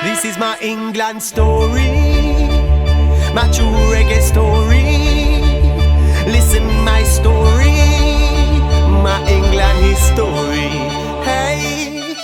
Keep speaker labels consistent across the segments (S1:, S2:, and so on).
S1: This is my England story, my true reggae story. Listen my story, my England history. Hey,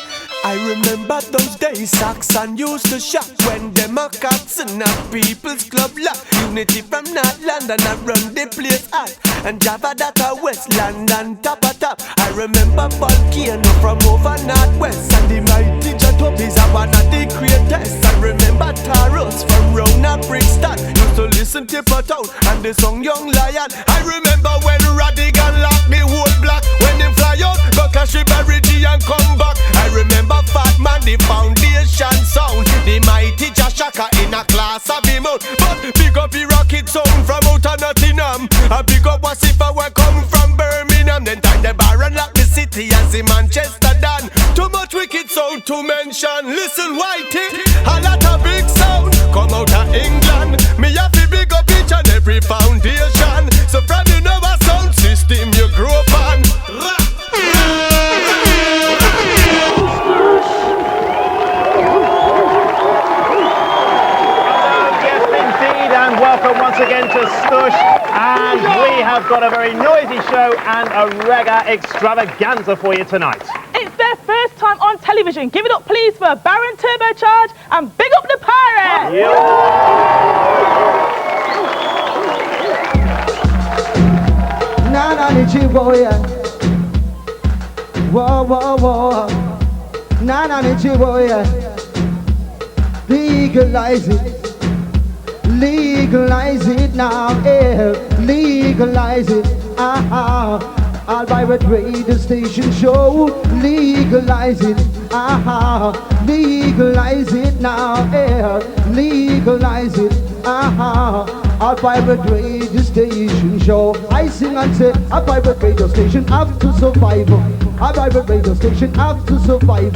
S1: I remember those days Saxon used to shop when them a cats in a people's club lock. Unity from North London, I run the place hot. And Java that a West London top a top. I remember Volcano from over Northwest. And the mighty Jatobis are one of the greatest. I remember Taros from round a Brixton. Used to listen to Town and the song Young Lion. I remember when Radigan locked the whole block. When them fly out, go cash it Barigi and come back. I remember Fat Man, the foundation sound. The mighty Jashaka in a class of him out. But big up the rocket sound from out of Nottingham. A big up Wasifa we come from Birmingham. Then time the bar and lock the city as the Manchester done. Too much wicked sound to mention. Listen Whitey, a lot of big sound come out of England. Me have to big up each and every foundation. So from the Nova sound system you grow up on.
S2: And welcome once again to Stush, and we have got a very noisy show and a reggae extravaganza for you tonight.
S3: It's their first time on television. Give it up please for Baron Turbocharge and big up the Pirates!
S4: Nana Nichi boy, whoa whoa whoa, Nana Nichi boy, legalize it. Legalize it now, yeah. Legalize it, I'll buy a radio station show. Legalize it, legalize it now, yeah. Legalize it, I'll buy a radio station show. I sing and say, a private radio station have to survive. A private radio station have to survive.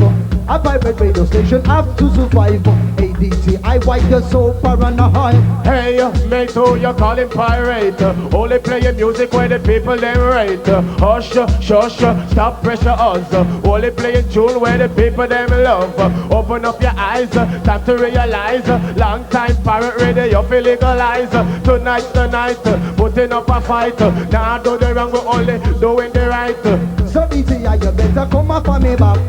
S4: A private radio station have to survive. ADT, I wipe your so paranoid.
S5: Hey, mate, who you calling pirate? Only playing music where the people them rate. Hush, shush, stop pressure us. Only playing tune where the people them love. Open up your eyes, time to realize. Long time pirate radio, you feel legalize. Tonight, putting up a fight. Now do the wrong, we only doing the right.
S4: So easy, you better come up for me back.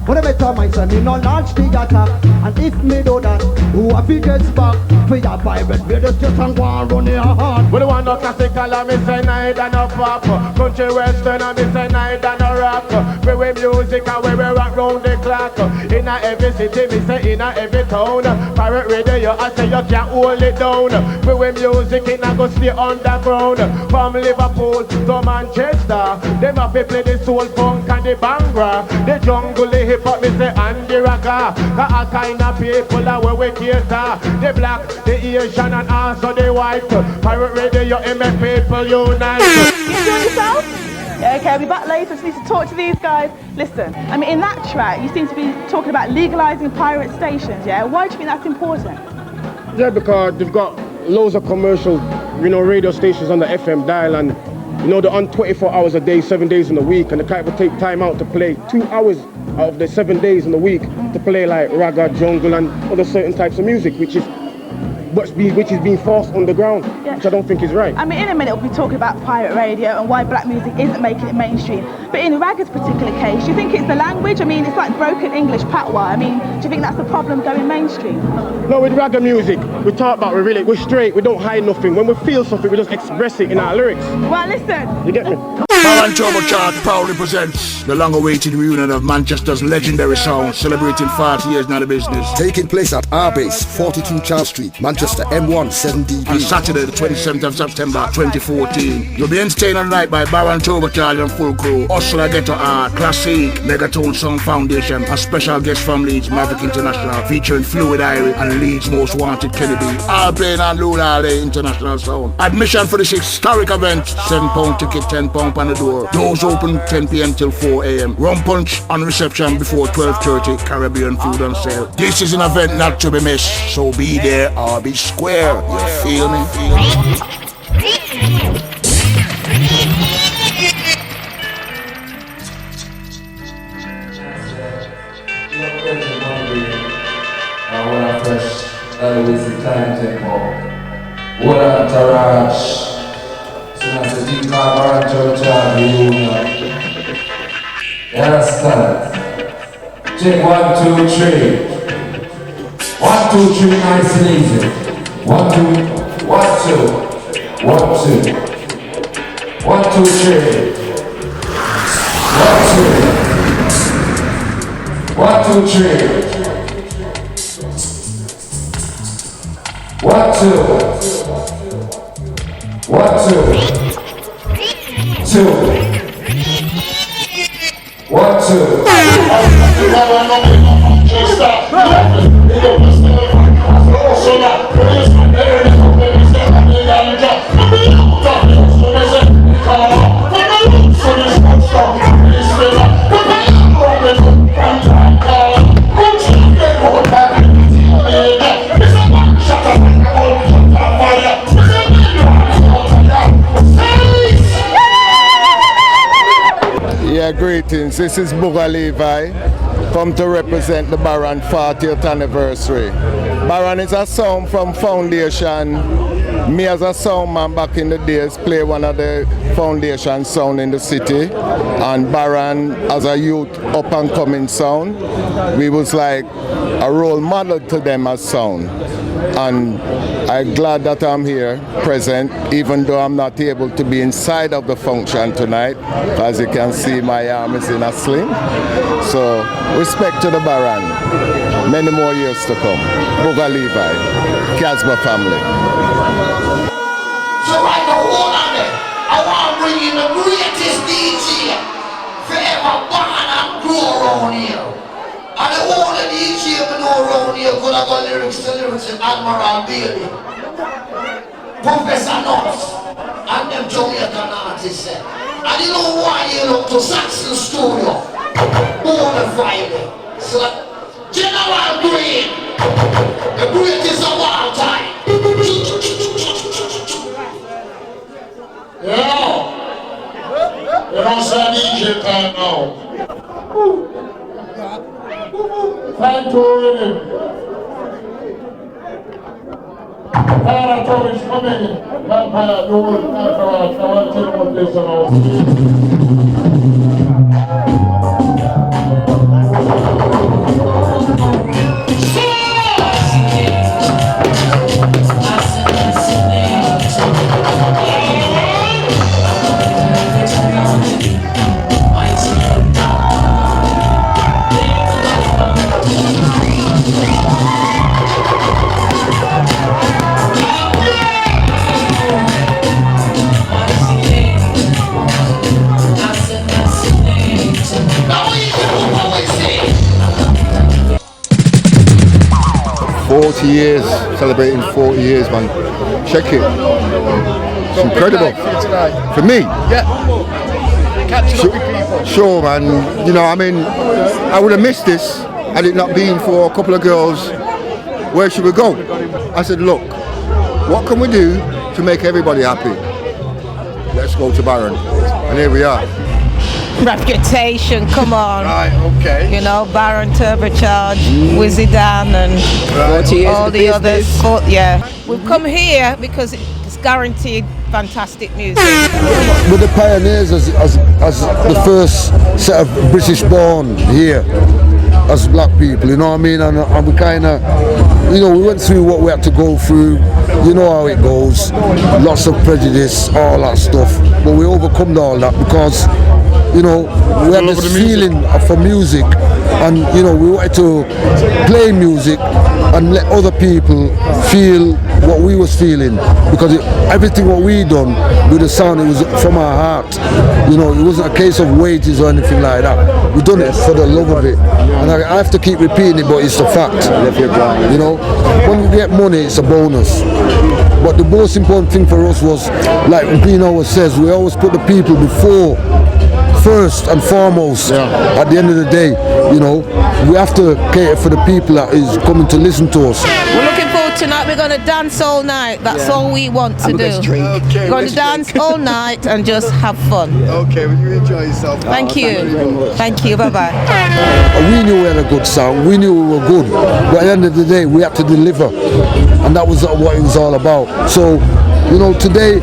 S4: When I better myself, me no launch the attack. And if me do that, who have to get back? For your pirate radio just and go and run your heart.
S5: We don't want no classical, and me say night and no pop. Country western, and me say night and no rock. We with music and we rock round the clock. In a every city, me say in a every town. Pirate radio, I say you can't hold it down. We with music, in a go stay underground. From Liverpool to Manchester, them have to play the soul funk and the bangra. The jungle, the hip hop, me say and the ragga. All kind of people are where we cater. The black, the Asian and also the white. Pirate radio, you make people unite.
S3: You enjoy yourself? Yeah, okay, I'll be back later. I just need to talk to these guys. Listen, I mean, in that track, you seem to be talking about legalizing pirate stations, yeah? Why do you think that's important?
S5: Yeah, because they've got loads of commercial, radio stations on the FM dial, and they're on 24 hours a day, 7 days in a week, and the kind will take time out to play 2 hours out of the 7 days in the week to play like ragga, jungle, and other certain types of music, which is being forced on the ground, which I don't think is right.
S3: I mean, in a minute we'll be talking about pirate radio and why black music isn't making it mainstream. But in Ragga's particular case, do you think it's the language? I mean, it's like broken English patois. I mean, do you think that's the problem going mainstream?
S5: No, with ragga music, we talk about we're straight, we don't hide nothing. When we feel something, we just express it in our lyrics.
S3: Well, listen.
S5: You get me?
S6: Baron Turbocharge proudly presents the long-awaited reunion of Manchester's legendary sound, celebrating 40 years now the business.
S7: Taking place at our base, 42 Charles Street, Manchester M1 7DB.
S6: On Saturday, the 27th of September 2014. You'll be entertained all night by Baron Turbocharge and full crew, Hustler Ghetto Art, Classic, Megatone Sound Foundation, a special guest from Leeds, Maverick International, featuring Fluid Irie and Leeds Most Wanted Kenny B. All playing on Lulale International Sound. Admission for this historic event, £7 ticket, £10 on the door. Doors open 10 p.m. till 4 a.m. Rum punch on reception before 12:30. Caribbean food on sale. This is an event not to be missed, so be there or be square. You feel me?
S8: When I first started with the timetable, what entourage? So I said, you can't run to reunion. You understand? Check 1, 2, 3. 1, 2, 3, nice and easy. 1, 2, 1, 2, 1, 2. 1, 2, 3. 1, 2. 1, 2, 3. 1, 2. 1, 2. 2. 1, 2.
S9: Yeah, greetings. This is Booga Levi, come to represent the Baron 40th anniversary. Baron is a sound from Foundation. Me as a sound man back in the days play one of the Foundation sound in the city, and Baron as a youth up and coming sound, we was like a role model to them as sound. And I'm glad that I'm here present, even though I'm not able to be inside of the function tonight. As you can see, my arm is in a sling. So respect to the Baron. Many more years to come. Booga Levi, Casbah family.
S10: So right now, hold on there. I want to bring in the greatest DJ forever born and grow around here. And the only DJ we know around here could have got lyrics to Admiral Bailey, Professor Nuts, and them Jamaican artists. And you know why you look to Saxon Studio, Bonafide. So General Green, the greatest of all time. Yeah. You don't say DJ time now. Thank you. Para todos coming. Para do para ter uma pessoa.
S9: Years, celebrating 40 years, man. Check it. It's incredible. For me?
S11: Yeah. Catching up with people.
S9: Sure, man. You know, I mean, I would have missed this had it not been for a couple of girls. Where should we go? I said, look, what can we do to make everybody happy? Let's go to Baron. And here we are.
S12: Reputation, come on.
S11: Right, okay.
S12: You know, Baron Turbocharge, Wizzy Dan, and all the others. Yeah. We've come here because it's guaranteed fantastic music.
S7: We're the pioneers as the first set of British born here as black people, you know what I mean? And we kind of, you know, we went through what we had to go through. You know how it goes. Lots of prejudice, all that stuff. but we overcome all that because, you know, we had this feeling for music, and you know, we wanted to play music and let other people feel what we was feeling, because everything what we done with the sound, it was from our heart. You know, it wasn't a case of wages or anything like that. We done it for the love of it, and I have to keep repeating it, but it's the fact. You know, when we get money, it's a bonus. But the most important thing for us was, like Pino always says, we always put the people before, first and foremost. At the end of the day, you know, we have to cater for the people that is coming to listen to us.
S12: We're looking forward tonight. We're going to dance all night. That's all we want to do. We're going to dance all night and just have fun.
S11: Okay, well, you enjoy yourself.
S12: Thank you. Thank you. Bye-bye.
S7: We knew we had a good sound. We knew we were good. But at the end of the day, we had to deliver. And that was what it was all about. So, you know, today,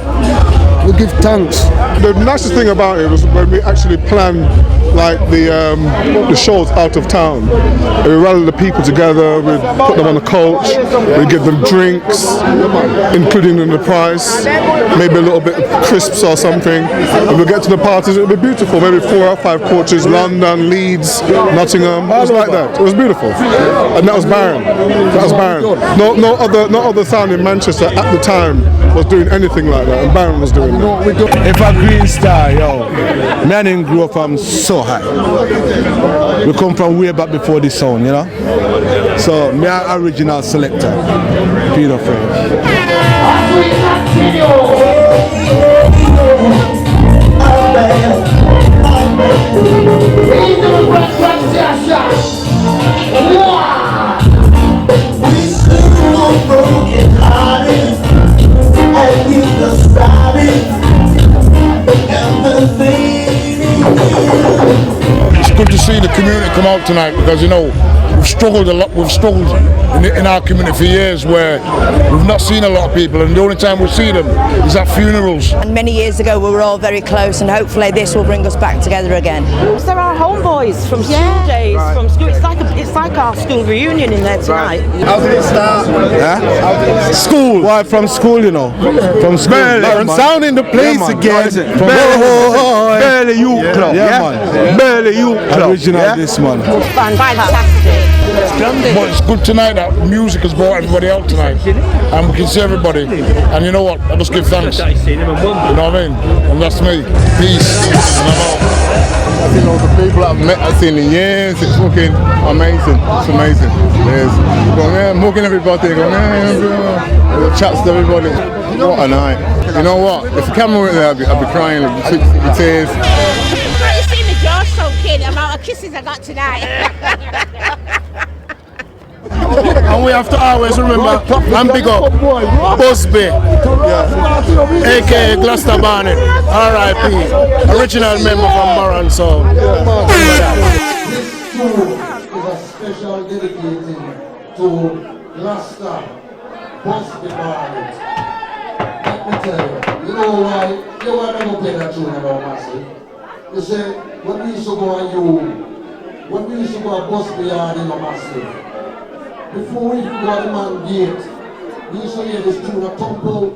S7: we give thanks.
S13: The nicest thing about it was when we actually planned like the shows out of town. We rallied the people together, we put them on a coach, we give them drinks, including in the price, maybe a little bit of crisps or something. And we get to the parties, it'll be beautiful, maybe 4 or 5 coaches, London, Leeds, Nottingham, it was like that. It was beautiful. And that was Baron. That was Baron. No other sound in Manchester at the time was doing anything like that, and Baron was doing that.
S9: If a green star, yo, me and him grew up from so high. We come from way back before the sound, you know. So me an original selector, Peter French.
S6: It's good to see the community come out tonight, because you know we've struggled a lot. We've struggled in our community for years, where we've not seen a lot of people, and the only time we see them is at funerals.
S14: And many years ago we were all very close, and hopefully this will bring us back together again.
S15: There are homeboys from school days, from school. It's like our school reunion in there tonight.
S11: How did it start?
S9: Yeah? School. Why from school, you know? From school.
S11: Barely. Sound in the place again.
S9: Barely youth club. Yeah, Barely youth club. Original this man.
S15: Fantastic.
S6: But it's good tonight that music has brought everybody out tonight, and we can see everybody. And you know what? I just give thanks. You know what I mean? And that's me. Peace. And I'm out.
S13: You know, the people I've met, I've seen in years, it's fucking amazing. It's amazing. There's going, yeah, mugging everybody, going, yeah, chats to everybody. What a night. You know what? If the camera weren't there, I'd be crying with tears.
S16: You see me jaw soaking, the amount of kisses I got tonight.
S6: And we have to always remember and big up Busby, aka Gloucester Barnett, R.I.P. Original member from Baron, so
S4: This tune is a special dedicating to Gloucester Busby Barnett. Let me tell you, you know why? You know why I never play that tune about Massive? You say, when we used to go when we used to go to Busby Yard in a Massive, before we even go to the man gate, we used to hear this tune a thump out.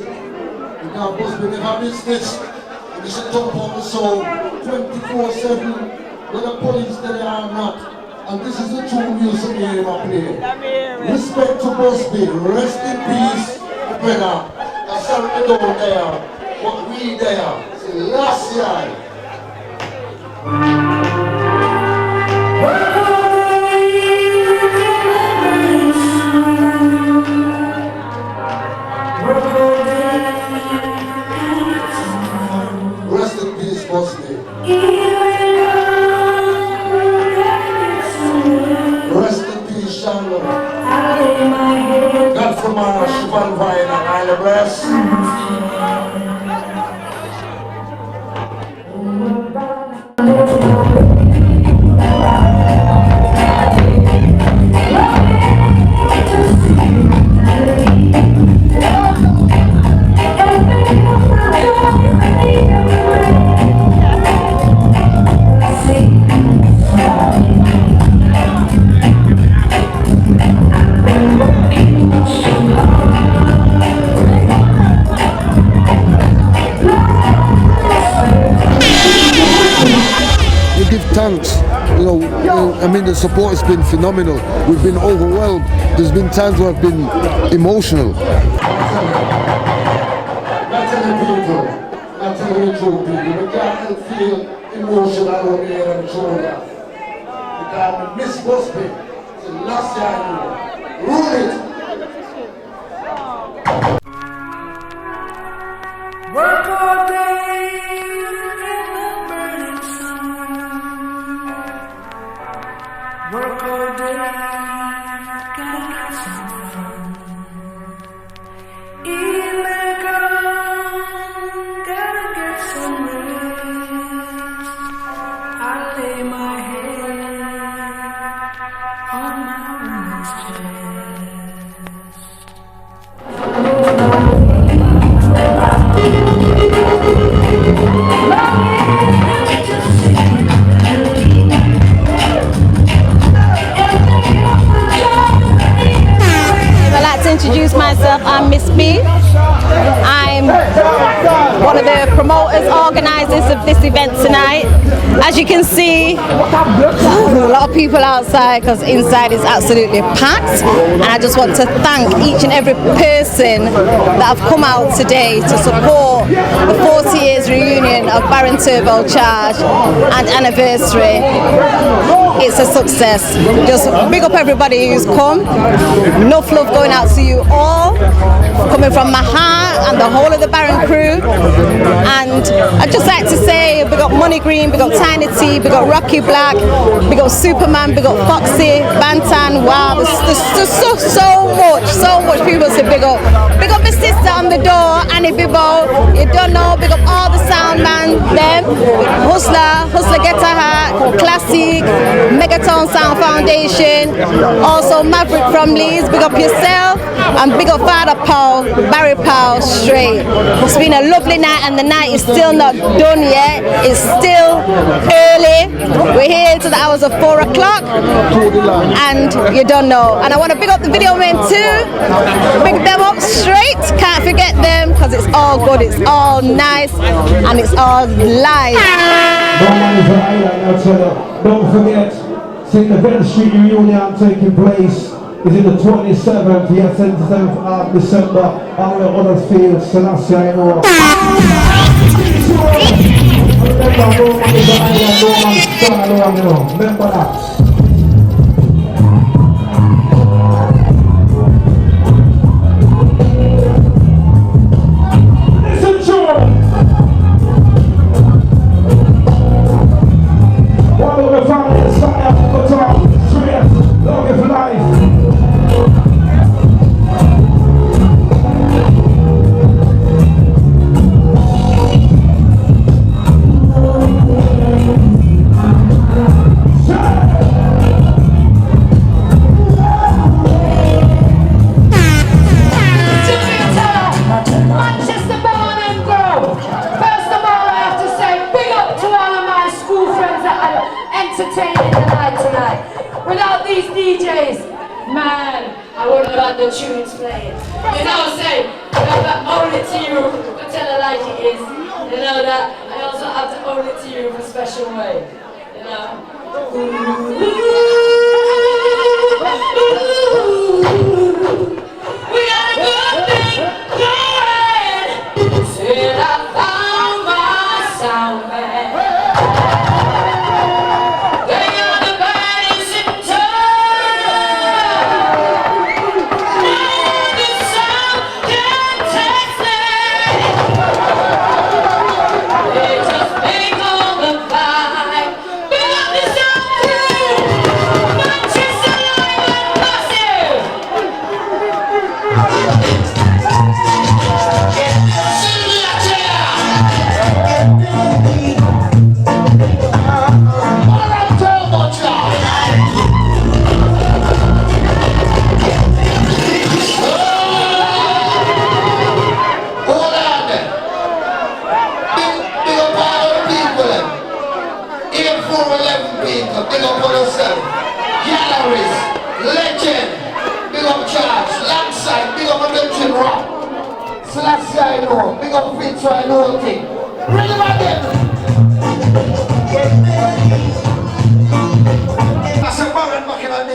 S4: Because Busby never missed this. And we should thump out the song 24/7, whether police there or not. And this is the tune we used to hear him play. Respect to Busby, rest in peace, brother. I sorry you down there, but we there. It's the last year. Rest in peace, Busby. Rest in peace, Shandon. God from our Shivan Vine and Isle Rest.
S7: I mean, the support has been phenomenal. We've been overwhelmed. There's been times where I've been emotional.
S10: Not telling people, not telling the true people. We can't feel emotional over here on the shoulder. Because we miss gospel. It's the last year I know. Rule it.
S17: Work all day in the burning sun. Work all day, gotta get some fun. Emigrated, gotta get some rest. I lay my head on my woman's
S18: I'd like to introduce myself. I'm Miss B. I'm one of the promoters, organisers of this event tonight. As you can see, a lot of people outside because inside is absolutely packed. And I just want to thank each and every person that have come out today to support the 40 years reunion of Baron Turbo Charge and anniversary. It's a success. Just big up everybody who's come. Enough love going out to you all, coming from my heart and the whole of the Baron crew. And I'd just like to say, big up Money Green, big up Tiny T, big up Rocky Black, big up Superman, big up Foxy, Bantan. Wow, there's so much people to big up. Big up my sister on the door, Annie Bibbo. You don't know, big up all the sound man, them, Hustler Get a Heart, Classic, Megaton Sound Foundation, also Maverick from Leeds, big up yourself, and big up Father Paul, Barry Paul, straight. It's been a lovely night and the night is still not done yet. It's still early. We're here till the hours of 4 o'clock and you don't know. And I want to big up the video men too. Big them up straight. Can't forget them because it's all good, it's all nice and it's all live.
S19: Don't forget, seeing the Benton Street reunion taking place is in the 27th, yes, 27th of December. All the other fields, Selassie, I know. Remember that.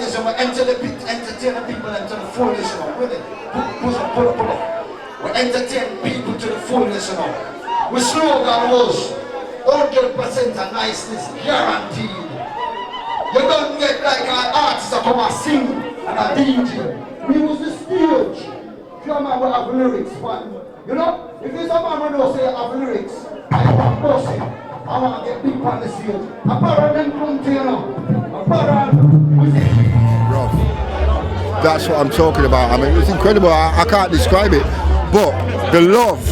S10: amazing. We entertain the people into the fullness, you know. With it. Pull up. We entertain people to the fullness, you know. We slogan was 100% of niceness, guaranteed. You don't get like an artist that come and sing and a DJ. We use the stage. If you're a man will have lyrics, man. You know, if there's a man who knows say you have lyrics, I want to bust it. I want to get big on the stage. A parallel come to you know. A parallel.
S11: That's what I'm talking about. I mean, it's incredible. I can't describe it, but the love.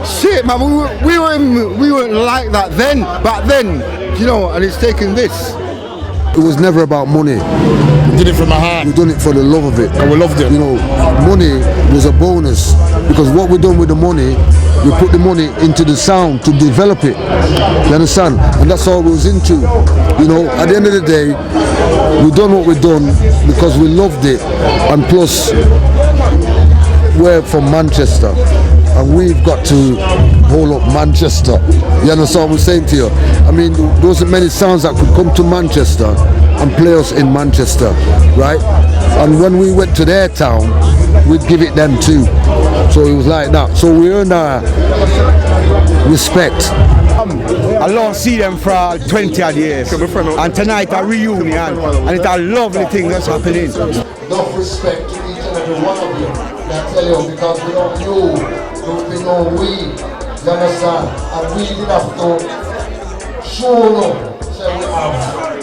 S11: Shit, man, we weren't like that then. Back then, you know, and it's taken this.
S7: It was never about money.
S6: We did it from my heart.
S7: We done it for the love of it.
S6: And we loved it.
S7: You know, money was a bonus because what we done with the money, we put the money into the sound to develop it. You understand? And that's all we was into. You know, at the end of the day, we done what we done because we loved it, and plus we're from Manchester. And we've got to hold up Manchester. You understand what I'm saying to you? I mean, there wasn't many sounds that could come to Manchester and play us in Manchester, right? And when we went to their town, we'd give it them too. So it was like that. So we earned our respect.
S20: I long see them for 20 odd years. And tonight a reunion, and it's a lovely thing that's happening.
S10: Enough respect to each and every one of you. I tell you, because without you, there would be no we. You understand? And we did have to show them, say we have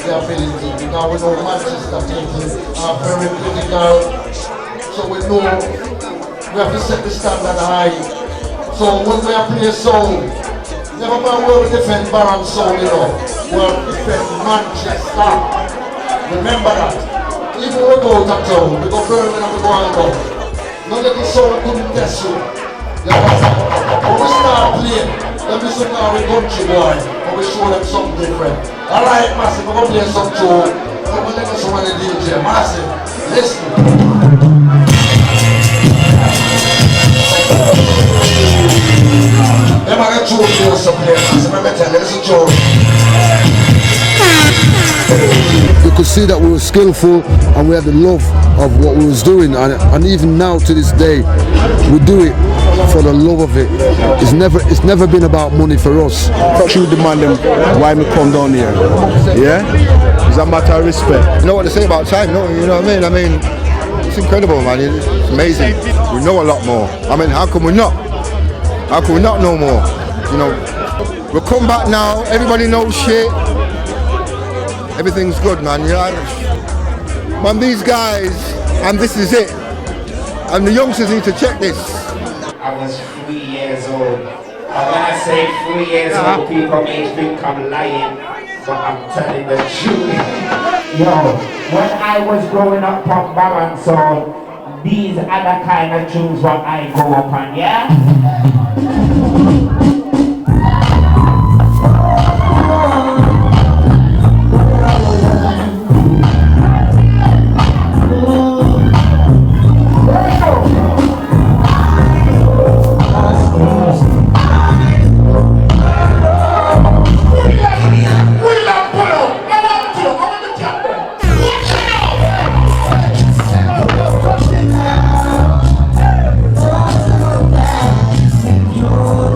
S10: the ability. Because we know Manchester people are very critical. So we know we have to set the standard high. So when we play a song, never mind where we defend Baron soul, you know. We'll defend Manchester. Remember that. Even when we go to town, we go Birmingham and we go and go. None of the soul couldn't test you. You understand? When we start playing, let me say now we country boy, and we show them something different. Alright, Massive, we're going to play some tune. We're going to let us on the DJ. Massive, listen. Them are the two players to play, Massive. Let me tell you, listen to
S7: You could see that we were skillful and we had the love of what we was doing, and even now to this day we do it for the love of it. It's never been about money for us.
S20: You demand them why me come down here. Yeah? It's a matter of respect.
S11: You know what they say about time, you know what I mean? I mean, it's incredible, man. It's amazing. We know a lot more. I mean, how can we not? How can we not know more? You know, we'll come back now. Everybody knows shit. Everything's good, man. You know, man, these guys, and this is it. And the youngsters need to check this.
S21: I was 3 years old. And when I say 3 years old, people may think I'm lying, but I'm telling the truth. Yo, when I was growing up from Baron Soul, these are the kind of tunes what I go upon, yeah?
S17: Yo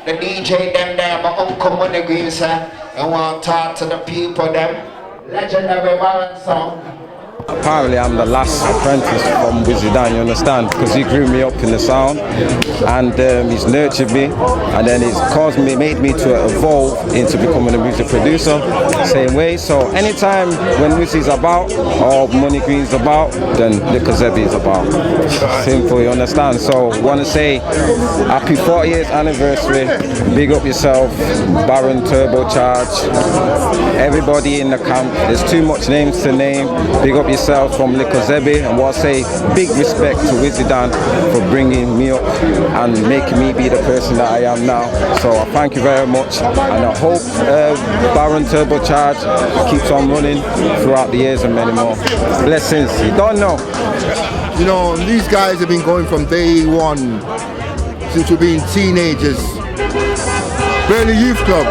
S21: The DJ them there, my uncle Money Green sir, and want to talk to the people them. Legendary Baron song.
S1: Apparently I'm the last apprentice from Wizzy, you understand, because he grew me up in the sound and he's nurtured me, and then he's caused me, made me to evolve into becoming a music producer, same way. So anytime when Wizzy's about or Money Green's about, then Likozebi's about. Simple, you understand. So I want to say happy 40 years anniversary, big up yourself, Baron Turbocharge, everybody in the camp, there's too much names to name, big up yourself from Likozebi, and what I say, big respect to Wizzy for bringing me up and making me be the person that I am now. So I thank you very much, and I hope Baron Turbocharge keeps on running throughout the years and many more. Blessings, you don't know.
S11: You know, these guys have been going from day one, since we've been teenagers. Burnley Youth Club.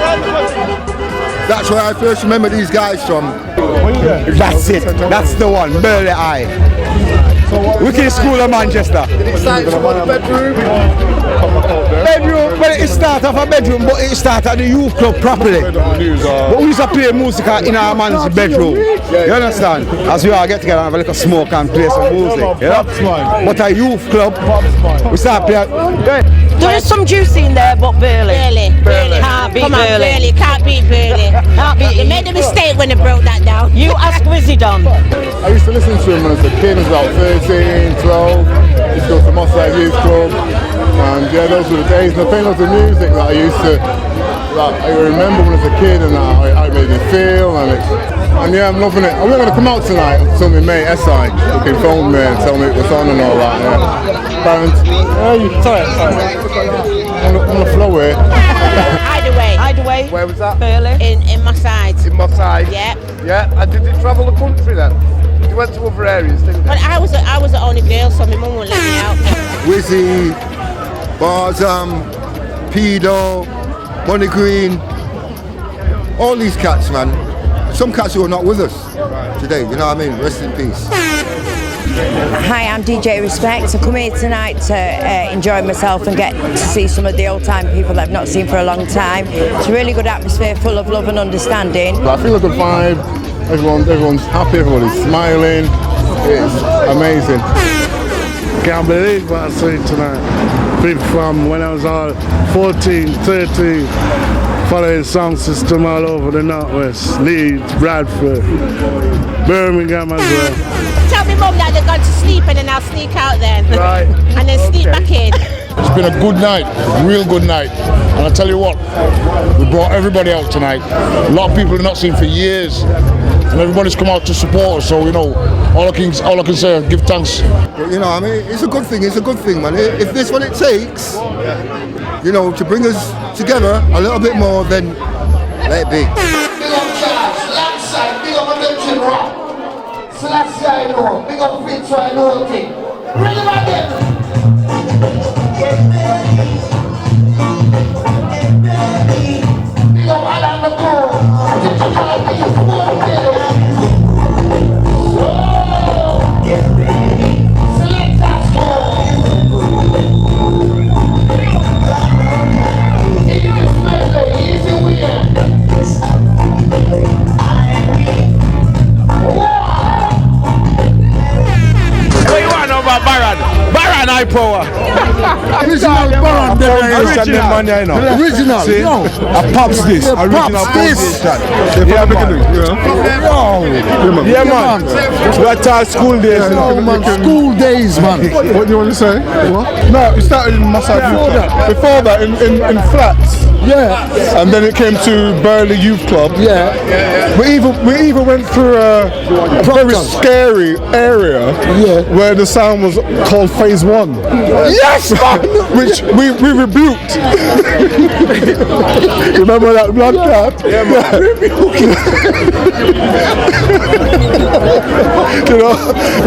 S11: That's where I first remember these guys from.
S20: That's it. That's the one. Burley Eye. Wicked School of Manchester. Bedroom. Well, it started off a bedroom, but it started at the youth club properly. But we used to play music in our man's bedroom. You understand? As we all get together and have a little smoke and play some music. You know? But a youth club, we start playing.
S15: There is some juicy in there, but Burley.
S16: Burley.
S15: Can't beat
S16: Come on,
S15: Burley.
S16: Burley. Can't beat Burley.
S15: Can't beat
S16: They made a mistake when they broke that down.
S15: You ask Wizzy Don.
S9: I used to listen to him when I was a kid. I was about 13, 12. I used to go to Moss Youth Club. And yeah, those were the days. And I think those were music that I used to, that I remember when I was a kid and how it made me feel. And yeah, I'm loving it. I'm not going to come out tonight. So my mate S.I. who can phone me and tell me what's on and all that. Yeah. Parents, sorry. I'm on the flow here.
S16: Hideaway.
S2: Where was that?
S16: Burley. In Moss Side.
S2: In Moss Side?
S16: Yeah.
S2: Yeah, and did you travel the country then? You went to other areas, didn't you?
S16: Well, I was the only girl, so my mum wouldn't let me out.
S11: Wizzy, Barzam, Pedo, Money Green, all these cats, man. Some cats who are not with us today, you know what I mean? Rest in peace.
S14: Hi, I'm DJ Respect. I come here tonight to enjoy myself and get to see some of the old time people that I've not seen for a long time. It's a really good atmosphere, full of love and understanding.
S9: I feel a good vibe. Everyone's happy, everybody's smiling. It's amazing.
S22: Can't believe what I see tonight. Been from when I was all 14, 13, following sound system all over the Northwest, Leeds, Bradford, Birmingham as well.
S16: Tell me mum that they're going to sleep and then I'll sneak out then.
S2: Right.
S16: And then sneak back in.
S6: It's been a good night, real good night. And I tell you what, we brought everybody out tonight. A lot of people have not seen for years. And everybody's come out to support us, so you know, all I can say is give thanks.
S11: But, you know, I mean, it's a good thing, man. If this what it takes, you know, to bring us together a little bit more, then let it be.
S10: Big up Charles, Langside, big up Adventure Rock. Selassie I know, big up Fitz I know the thing. Ready about them? Big up Alan the Cole.
S5: What you want about Baron? Baron high power.
S20: Original Baron. Original. See? A pops this. Original foundation.
S13: Yeah, man. That's our school days.
S7: School days, man.
S13: What do you want to say? What? No, it started in Mossad. Before that, in flats.
S7: Yeah.
S13: And then it came to Burley Youth Club.
S7: Yeah.
S13: We even went through a very scary area where the sound was called Phase 1.
S7: Yes, man!
S13: Which we rebuked. Remember that blood clot?
S7: Yeah, man.
S13: You know,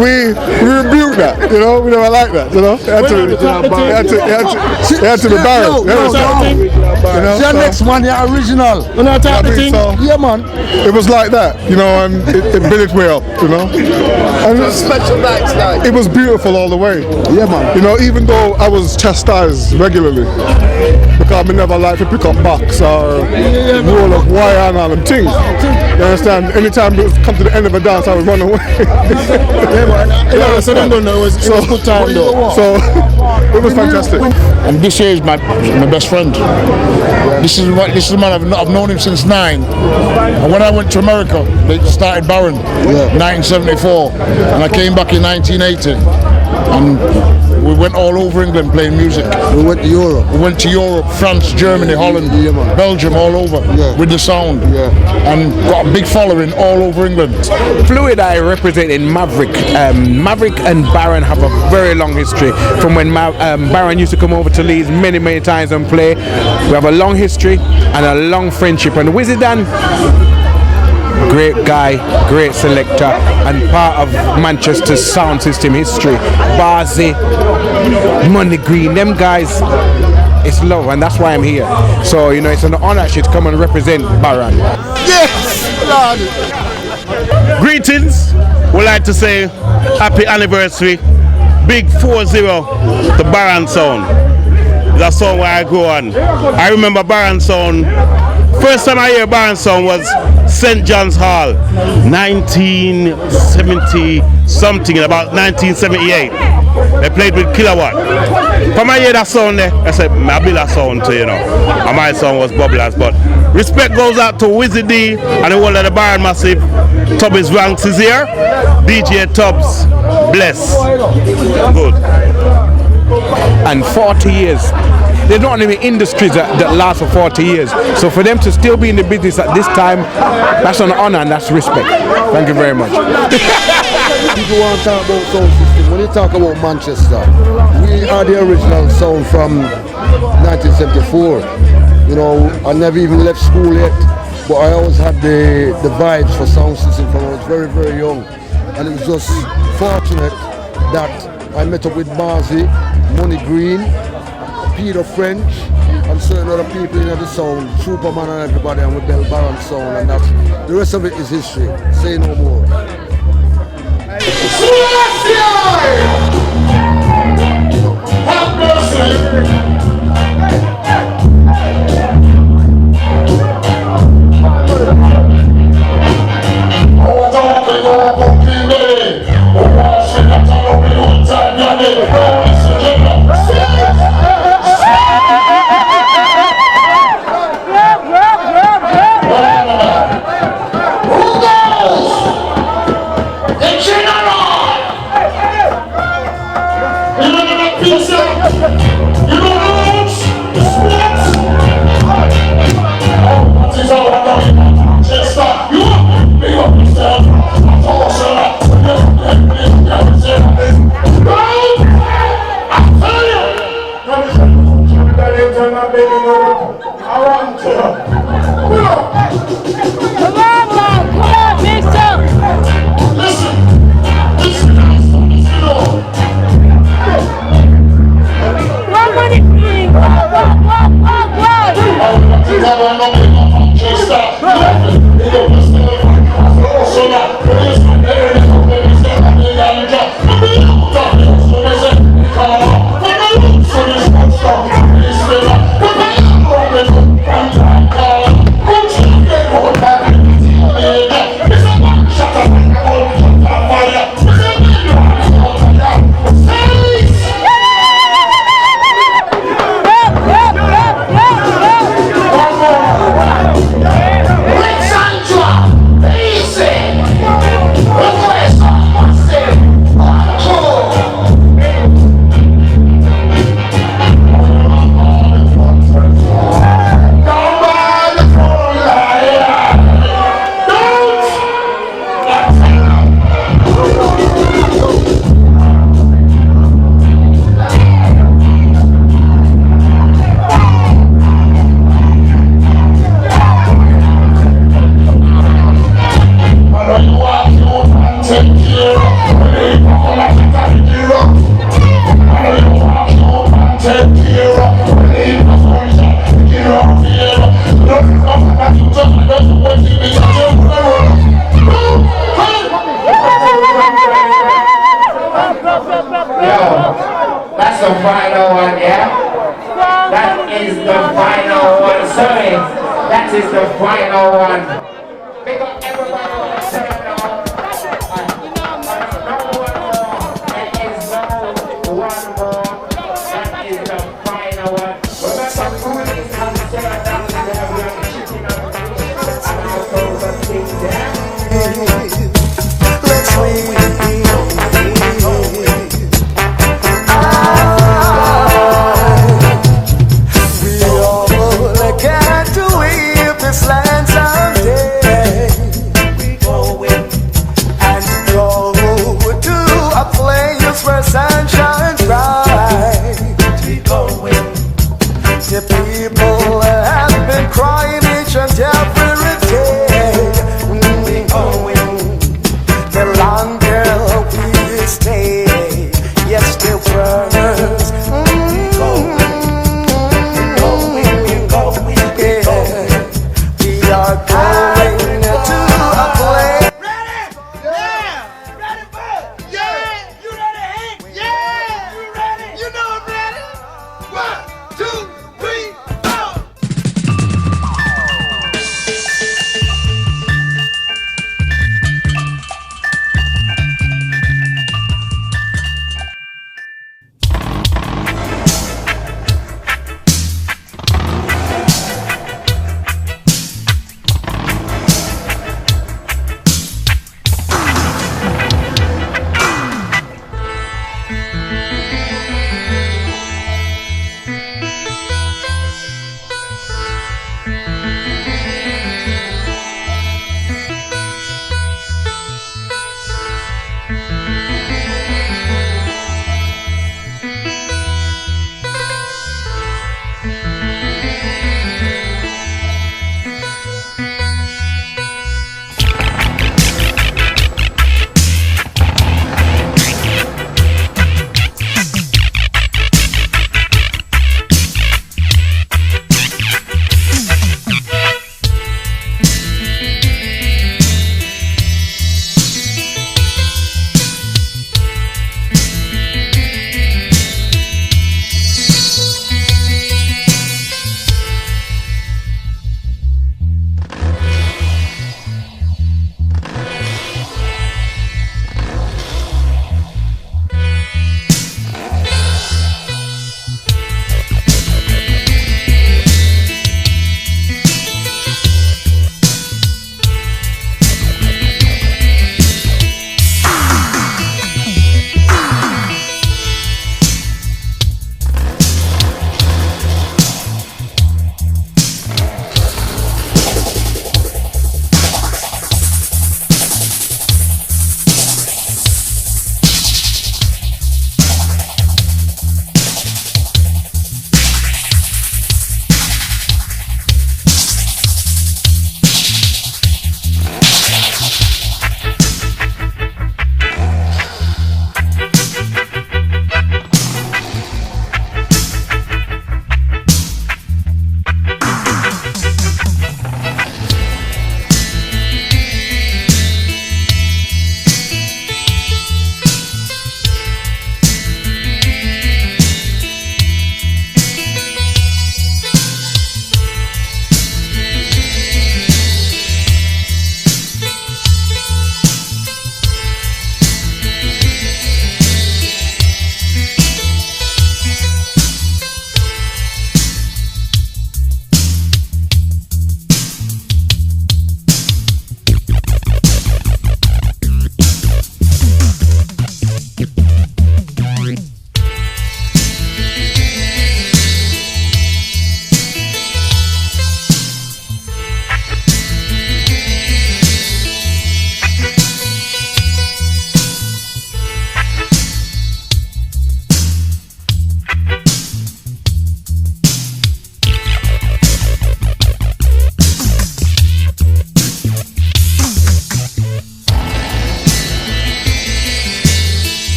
S13: we rebuked that. You know, we never liked that. You know, it had to be barren.
S7: You know, the next one, the original.
S13: Yeah, man. It was like that, you know, and it built its way up, you know. And
S2: special nights, like.
S13: It was beautiful all the way.
S7: Yeah, man.
S13: You know, even though I was chastised regularly because I never liked to pick up box or roll of wire and all them things. You understand? Anytime it come to the end of a dance, I would run away.
S6: So it was a good time though.
S13: So it was fantastic.
S6: And this year is my best friend. This is a man I've known him since 9. And when I went to America, they started Baron, 1974, and I came back in 1980. And we went all over England playing music.
S7: We went to Europe.
S6: We went to Europe, France, Germany, Holland, Belgium, all over with the sound. And got a big following all over England.
S5: Fluid Eye representing Maverick. Maverick and Baron have a very long history from when Baron used to come over to Leeds many times and play. We have a long history and a long friendship. And Wizzy Dan, great guy, great selector, and part of Manchester's sound system history. Barzy, Money Green, them guys, it's love, and that's why I'm here. So, you know, it's an honor actually to come and represent Baron.
S7: Yes, Lord.
S3: Greetings. We'd like to say happy anniversary. Big 4-0 to Baron Sound. That's a song where I grew on. I remember Baron Sound. First time I hear Baron Sound was St. John's Hall, 1970 something, about 1978. They played with Kilowatt. From I hear that sound there, I said, I build that sound too, you know. And my song was Bubblers. But respect goes out to Wizzy D and the whole of the Baron Massive. Tubbs Ranks is here. DJ Tubbs, bless. Good.
S8: And 40 years. There's not many industries that last for 40 years. So for them to still be in the business at this time, that's an honor and that's respect. Thank you very much.
S7: People want to talk about sound system. When you talk about Manchester, we are the original sound from 1974. You know, I never even left school yet, but I always had the vibes for sound system from when I was very, very young. And it was just fortunate that I met up with Marzi, Money Green, Peter French, and certain other people in the sound, Superman and everybody, and we built Baron Sound, and that's the rest of it is history. Say no more.
S21: That's the final one, yeah? That is the final one, sorry. That is the final one.